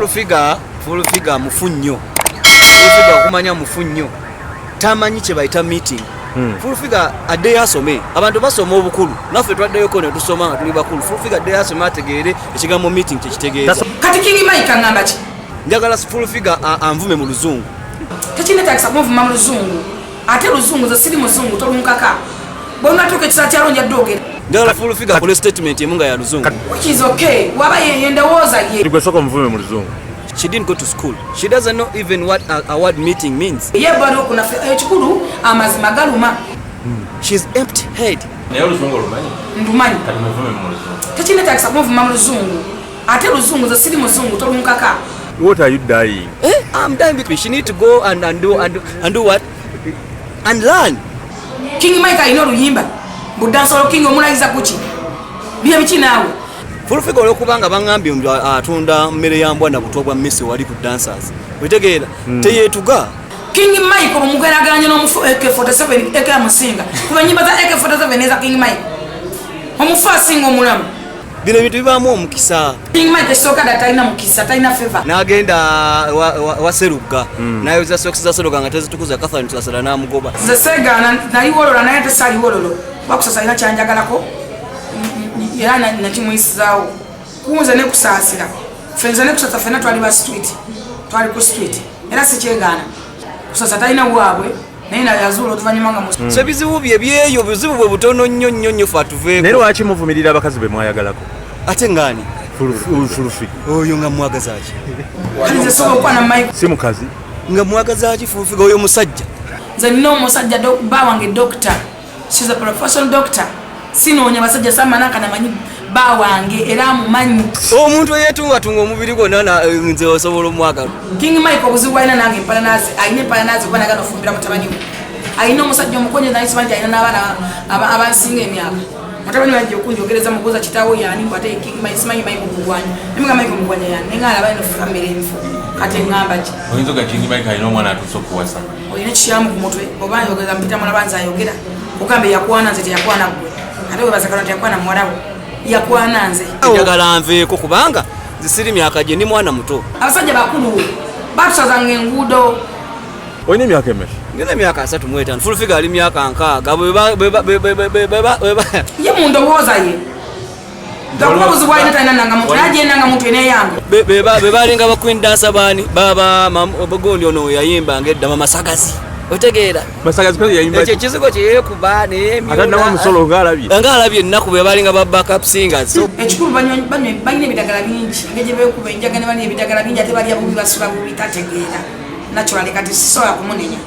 full figure mufunyo. Full figure kumanya mufunyo. Tamanyi kye bayita meeting. Full figure ade asome abantu basoma obukulu naffe twaddeyo ko ne tusoma nga tuli bakulu. Full figure ade asome ategeere ekigambo meeting kitegeeza. Kati King Mike ngamba ki? Njagala full figure anvume mu luzungu. Tekine takisa kumvuma mu luzungu. Ate luzungu ze siri muzungu tolunkaka. Bona toke kisati alonja doge. Njagala full figure kole statement emunga ya luzungu. Which is okay. Waba yenda woza ye. Igwe soko mvume mu luzungu. She didn't go to school. She doesn't know even what a word meeting means. Ye bado kuna chikuru amazima galuma. She's empty head. Naye luzungu lumanyi. Ndumanyi. Kati muvume mu luzungu. Tekine takisa kumvuma mu luzungu. Ate luzungu ze siri muzungu tolunkaka. What are you dying? I'm dying because she need to go and do what? And learn. King Mike ayino luyimba. Budansolo King omulayiza kuki. Biye biki naawe. Full figure olwokubanga bangambye atunda mmere ya mbwa na butwa bwa Messi wali ku dancers. Wetegeera teyetuga. King Mike omugeraganya n'omufu AK47 AK amusinga. Kuba nyimba za AK47 eza King Mike. Omufu asinga omulamu. Bino bintu bibaamu omukisa. King Mike soka talina mukisa, talina favor. N'agenda waseruga. Nayoza socks za seruga nga tezitukuza Catherine Twasala n'amugoba. Zesega nali wololo naye tesali wololo. Bakusasa ina kyanjagalako. Era na kimuyisizaawo. Kunze ne kusaasira. Fenza ne kusasa fena twali ba street. Twali ku street. Era sikyegana. Kusasa talina bwabwe. Naye na yazulo tuvanyimanga mu. So bizibu byeyo bizibu bwe butono nnyo fatuveeko. Naye lwaki muvumirira abakazi be mwayagalako? Ate ngani? Full figure. Oyo nga mwagaza ki? Nze sobo kwa na Mike. Si mukazi. Nga mwagaza ki full figure oyo musajja? Nze nino musajja ba wange doctor. She's a professional doctor. Sinoonya basajja samanaka na manyi ba wange era mumanyi. Omuntu eyetunga omubiri gwonna nze osobola omwagala. King Mike obuzibu alina nange empalanazi ayina empalanazi kubanga ganofumbira mutabani we. Ayina omusajja omukonye naye simanyi ayina n'abaana abansinga emyaka. Mutabani wange okunjogereza mukuza kitaawo yani ate King Mike simanyi Mike omugwanya. Emiga Mike omugwanya yani nenga alaba ino family enfu. Kati ngamba ki? Oyinza ga King Mike ayina omwana atuso kuwasa. Oyina kiyaamu ku mutwe oba ayogeza mpita mwana banza ayogera. Kugambe yakwana nze yakwana gwe. Ate we basakala yakwana mwalawo. Yakwana nze. Njagala nveeko kubanga zisiri myaka gye ndi mwana muto. Abasajja bakulu batusazanga enguudo. Oyina emyaka emeka? Ngina myaka 35. Full figure ali myaka nkaaga bwe Ye mundowooza ye. Gakubuzi bwayina talina nanga muntu naje nanga muntu ene yange. Be balinga bakwin dancer bani baba obugondi ono yayimba ngedda mama Sagazi. Otegeera Masagazi kwa yayimba ekyo kizigo kye kubane ate nawa musolo ngalabye ennaku be balinga ba backup singers. Ekikulu balina ebidagala bingi ngeje bekuba enjaga ne bali ebidagala bingi ate bali abubi basula bubi tategeera naturally kati sisobola kumunenya.